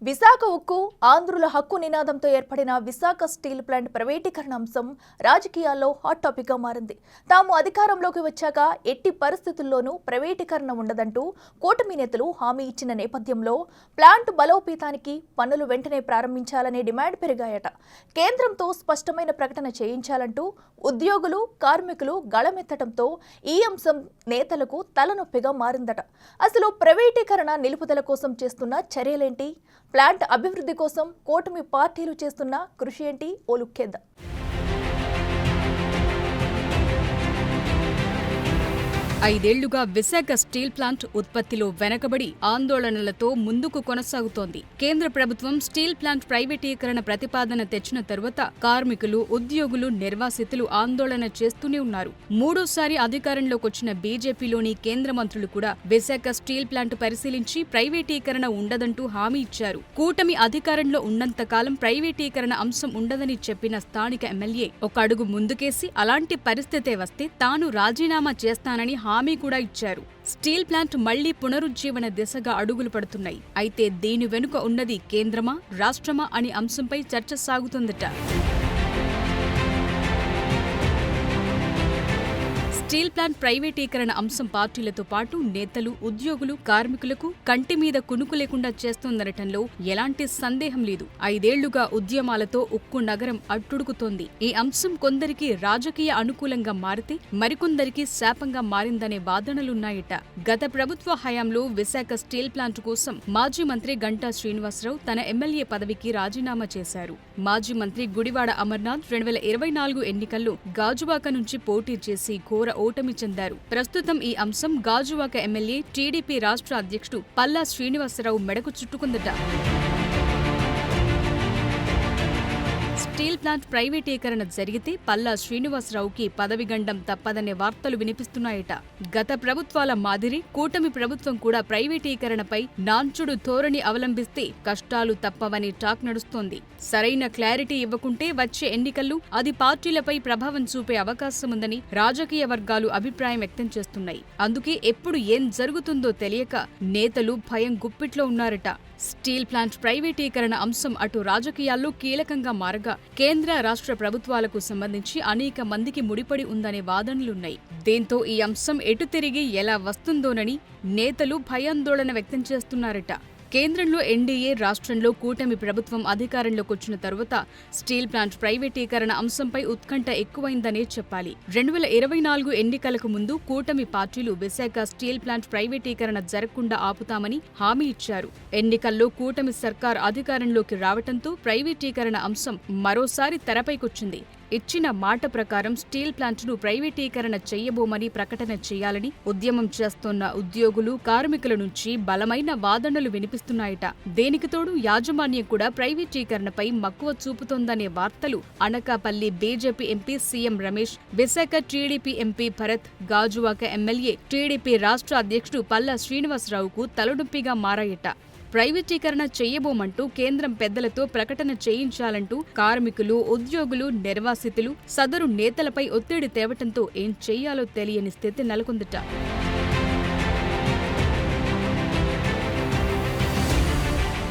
విశాఖ ఉక్కు ఆంధ్రుల హక్కు నినాదంతో ఏర్పడిన విశాఖ స్టీల్ ప్లాంట్ ప్రైవేటీకరణ అంశం రాజకీయాల్లో హాట్ టాపిక్ గా మారింది. తాము అధికారంలోకి వచ్చాక ఎట్టి పరిస్థితుల్లోనూ ప్రైవేటీకరణ ఉండదంటూ కూటమి నేతలు హామీ ఇచ్చిన నేపథ్యంలో ప్లాంట్ బలోపేతానికి పనులు వెంటనే ప్రారంభించాలనే డిమాండ్ పెరిగాయట. కేంద్రంతో స్పష్టమైన ప్రకటన చేయించాలంటూ ఉద్యోగులు, కార్మికులు గళమెత్తడంతో ఈ అంశం నేతలకు తలనొప్పిగా మారిందట. అసలు ప్రైవేటీకరణ నిలుపుదల కోసం చేస్తున్న చర్యలేంటి? ప్లాంట్ అభివృద్ధి కోసం కూటమి పార్టీలు చేస్తున్న కృషి ఏంటి? ఓ లుక్కేద్దాం. ఐదేళ్లుగా విశాఖ స్టీల్ ప్లాంట్ ఉత్పత్తిలో వెనకబడి ఆందోళనలతో ముందుకు కొనసాగుతోంది. కేంద్ర ప్రభుత్వం స్టీల్ ప్లాంట్ ప్రైవేటీకరణ ప్రతిపాదన తెచ్చిన తరువాత కార్మికులు, ఉద్యోగులు, నిర్వాసితులు ఆందోళన చేస్తూనే ఉన్నారు. మూడోసారి అధికారంలోకొచ్చిన బీజేపీలోని కేంద్ర మంత్రులు కూడా విశాఖ స్టీల్ ప్లాంట్ పరిశీలించి ప్రైవేటీకరణ ఉండదంటూ హామీ ఇచ్చారు. కూటమి అధికారంలో ఉన్నంతకాలం ప్రైవేటీకరణ అంశం ఉండదని చెప్పిన స్థానిక ఎమ్మెల్యే ఒక అడుగు ముందుకేసి అలాంటి పరిస్థితే వస్తే తాను రాజీనామా చేస్తానని హామీ కూడా ఇచ్చారు. స్టీల్ ప్లాంట్ మళ్లీ పునరుజ్జీవన దిశగా అడుగులు పడుతున్నాయి. అయితే దీని వెనుక ఉన్నది కేంద్రమా, రాష్ట్రమా అనే అంశంపై చర్చ సాగుతుందట. స్టీల్ ప్లాంట్ ప్రైవేటీకరణ అంశం పార్టీలతో పాటు నేతలు, ఉద్యోగులు, కార్మికులకు కంటి మీద కునుకు లేకుండా చేస్తోందనటంలో ఎలాంటి సందేహం లేదు. ఐదేళ్లుగా ఉద్యమాలతో ఉక్కు నగరం అట్టుడుకుతోంది. ఈ అంశం కొందరికి రాజకీయ అనుకూలంగా మారితే మరికొందరికి శాపంగా మారిందనే వాదనలున్నాయట. గత ప్రభుత్వ హయాంలో విశాఖ స్టీల్ ప్లాంట్ కోసం మాజీ మంత్రి గంటా శ్రీనివాసరావు తన ఎమ్మెల్యే పదవికి రాజీనామా చేశారు. మాజీ మంత్రి గుడివాడ అమర్నాథ్ 2024 ఎన్నికల్లో గాజువాక నుంచి పోటీ చేసి ఘోర ఓటమి చెందారు. ప్రస్తుతం ఈ అంశం గాజువాక ఎమ్మెల్యే, టీడీపీ రాష్ట్ర అధ్యక్షుడు పల్లా శ్రీనివాసరావు మెడకు చుట్టుకుందట. స్టీల్ ప్లాంట్ ప్రైవేటీకరణ జరిగితే పల్లా శ్రీనివాసరావుకి పదవిగండం తప్పదనే వార్తలు వినిపిస్తున్నాయట. గత ప్రభుత్వాల మాదిరి కూటమి ప్రభుత్వం కూడా ప్రైవేటీకరణపై నాంచుడు ధోరణి అవలంబిస్తే కష్టాలు తప్పవని టాక్ నడుస్తోంది. సరైన క్లారిటీ ఇవ్వకుంటే వచ్చే ఎన్నికల్లో అది పార్టీలపై ప్రభావం చూపే అవకాశముందని రాజకీయ వర్గాలు అభిప్రాయం వ్యక్తం చేస్తున్నాయి. అందుకే ఎప్పుడు ఏం జరుగుతుందో తెలియక నేతలు భయం గుప్పిట్లో ఉన్నారట. స్టీల్ ప్లాంట్ ప్రైవేటీకరణ అంశం అటు రాజకీయాల్లో కీలకంగా మారగా కేంద్ర, రాష్ట్ర ప్రభుత్వాలకు సంబంధించి అనేక మందికి ముడిపడి ఉందనే వాదనలున్నాయి. దీంతో ఈ అంశం ఎటు తిరిగి ఎలా వస్తుందోనని నేతలు భయాందోళన వ్యక్తం చేస్తున్నారట. కేంద్రంలో ఎన్డీఏ, రాష్ట్రంలో కూటమి ప్రభుత్వం అధికారంలోకొచ్చిన తరువాత స్టీల్ ప్లాంట్ ప్రైవేటీకరణ అంశంపై ఉత్కంఠ ఎక్కువైందనే చెప్పాలి. 2024 ఎన్నికలకు ముందు కూటమి పార్టీలు విశాఖ స్టీల్ ప్లాంట్ ప్రైవేటీకరణ జరగకుండా ఆపుతామని హామీ ఇచ్చారు. ఎన్నికల్లో కూటమి సర్కార్ అధికారంలోకి రావటంతో ప్రైవేటీకరణ అంశం మరోసారి తెరపైకొచ్చింది. ఇచ్చిన మాట ప్రకారం స్టీల్ ప్లాంట్ను ప్రైవేటీకరణ చెయ్యబోమని ప్రకటన చేయాలని ఉద్యమం చేస్తోన్న ఉద్యోగులు, కార్మికుల నుంచి బలమైన వాదనలు వినిపిస్తున్నాయట. దేనికి తోడు యాజమాన్యం కూడా ప్రైవేటీకరణపై మక్కువ చూపుతోందనే వార్తలు Anakapalli BJP MP CM Ramesh, Visakha TDP MP Bharat, Gajuwaka MLA, TDP రాష్ట్ర అధ్యక్షుడు పల్లా శ్రీనివాసరావుకు తలనొప్పిగా మారాయట. ప్రైవేటీకరణ చెయ్యబోమంటూ కేంద్రం పెద్దలతో ప్రకటన చేయించాలంటూ కార్మికులు, ఉద్యోగులు, నిర్వాసితులు సదరు నేతలపై ఒత్తిడి తేవటంతో ఏం చెయ్యాలో తెలియని స్థితి నెలకొందట.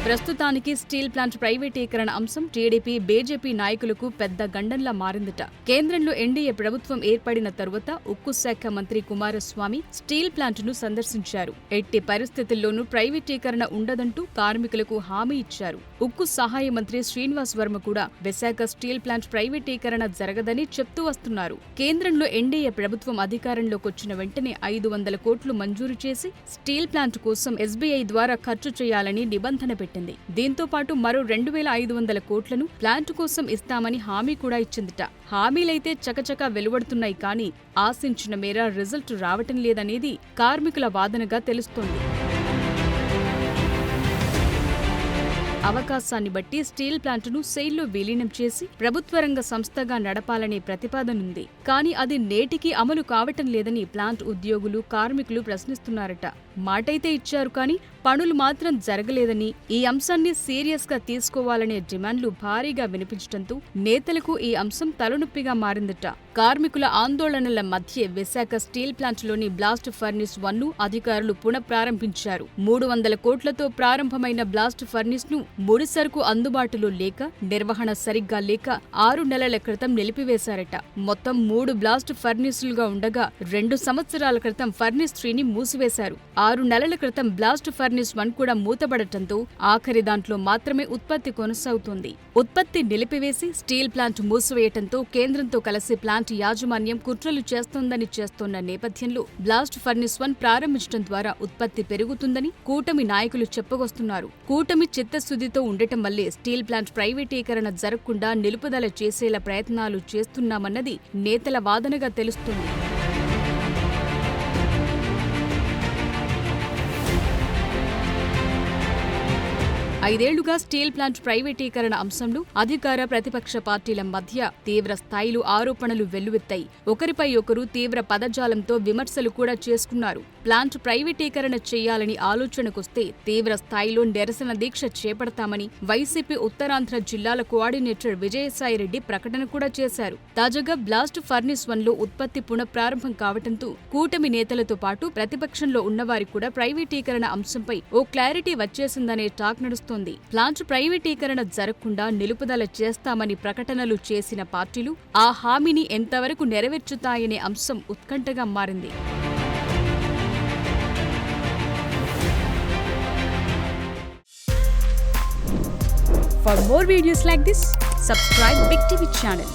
ప్రస్తుతానికి స్టీల్ ప్లాంట్ ప్రైవేటీకరణ అంశం టీడీపీ, బీజేపీ నాయకులకు పెద్ద గండంలా మారిందట. కేంద్రంలో ఎన్డీఏ ప్రభుత్వం ఏర్పడిన తరువాత ఉక్కు శాఖ మంత్రి కుమారస్వామి స్టీల్ ప్లాంట్ను సందర్శించారు. ఎట్టి పరిస్థితుల్లోనూ ప్రైవేటీకరణ ఉండదంటూ కార్మికులకు హామీ ఇచ్చారు. ఉక్కు సహాయ మంత్రి శ్రీనివాస్ వర్మ కూడా విశాఖ స్టీల్ ప్లాంట్ ప్రైవేటీకరణ జరగదని చెప్తూ వస్తున్నారు. కేంద్రంలో ఎన్డీఏ ప్రభుత్వం అధికారంలోకొచ్చిన వెంటనే 500 కోట్లు మంజూరు చేసి స్టీల్ ప్లాంట్ కోసం ఎస్బీఐ ద్వారా ఖర్చు చేయాలని నిబంధన పెట్టింది. దీంతో పాటు మరో 2500 కోట్లను ప్లాంట్ కోసం ఇస్తామని హామీ కూడా ఇచ్చిందట. హామీలైతే చకచకా వెలువడుతున్నాయి, కానీ ఆశించిన మేర రిజల్ట్ రావటం లేదనేది కార్మికుల వాదనగా తెలుస్తోంది. అవకాశాన్ని బట్టి స్టీల్ ప్లాంట్ను సెయిల్లో విలీనం చేసి ప్రభుత్వ రంగ సంస్థగా నడపాలనే ప్రతిపాదనుంది. కానీ అది నేటికి అమలు కావటం లేదని ప్లాంట్ ఉద్యోగులు, కార్మికులు ప్రశ్నిస్తున్నారట. మాటైతే ఇచ్చారు, కానీ పనులు మాత్రం జరగలేదని, ఈ అంశాన్ని సీరియస్ గా తీసుకోవాలనే డిమాండ్లు భారీగా వినిపించడంతో నేతలకు ఈ అంశం తలనొప్పిగా మారిందట. కార్మికుల ఆందోళనల మధ్య విశాఖ స్టీల్ ప్లాంట్లోని బ్లాస్ట్ ఫర్నిస్ 1ను అధికారులు పునఃప్రారంభించారు. 300 కోట్లతో ప్రారంభమైన బ్లాస్ట్ ఫర్నిస్ ను ముడి సరుకు అందుబాటులో లేక, నిర్వహణ సరిగ్గా లేక 6 నెలల క్రితం నిలిపివేశారట. మొత్తం 3 బ్లాస్ట్ ఫర్నిస్లుగా ఉండగా 2 సంవత్సరాల క్రితం ఫర్నిస్ 3ని మూసివేశారు. 6 నెలల క్రితం బ్లాస్ట్ ఫర్నిస్ 1 కూడా మూతపడటంతో ఆఖరి దాంట్లో మాత్రమే ఉత్పత్తి కొనసాగుతోంది. ఉత్పత్తి నిలిపివేసి స్టీల్ ప్లాంట్ మూసివేయటంతో కేంద్రంతో కలిసి ప్లాంట్ యాజమాన్యం కుట్రలు చేస్తోన్న నేపథ్యంలో బ్లాస్ట్ ఫర్నిస్ 1 ప్రారంభించడం ద్వారా ఉత్పత్తి పెరుగుతుందని కూటమి నాయకులు చెప్పుకొస్తున్నారు. కూటమి చిత్తశుద్ధితో ఉండటం వల్లే స్టీల్ ప్లాంట్ ప్రైవేటీకరణ జరగకుండా నిలుపుదల చేసేలా ప్రయత్నాలు చేస్తున్నామన్నది నేతల వాదనగా తెలుస్తుంది. 5 ఏళ్లుగా స్టీల్ ప్లాంట్ ప్రైవేటీకరణ అంశంలో అధికార ప్రతిపక్ష పార్టీల మధ్య తీవ్ర స్థాయిలో ఆరోపణలు వెల్లువెత్తాయి. ఒకరిపై ఒకరు తీవ్ర పదజాలంతో విమర్శలు కూడా చేసుకున్నారు. ప్లాంట్ ప్రైవేటీకరణ చేయాలని ఆలోచనకొస్తే తీవ్ర స్థాయిలో నిరసన దీక్ష చేపడతామని వైసీపీ ఉత్తరాంధ్ర జిల్లాల కోఆర్డినేటర్ విజయసాయిరెడ్డి ప్రకటన కూడా చేశారు. తాజాగా బ్లాస్ట్ ఫర్నిస్ 1లో ఉత్పత్తి పునఃప్రారంభం కావడంతో కూటమి నేతలతో పాటు ప్రతిపక్షంలో ఉన్నవారి కూడా ప్రైవేటీకరణ అంశంపై ఓ క్లారిటీ వచ్చేసిందనే టాక్ నడుస్తోంది. ప్లాంట్ ప్రైవేటీకరణ జరగకుండా నిలుపుదల చేస్తామని ప్రకటనలు చేసిన పార్టీలు ఆ హామీని ఎంతవరకు నెరవేర్చుతాయనే అంశం ఉత్కంఠగా మారింది. For more videos like this, subscribe Big TV channel.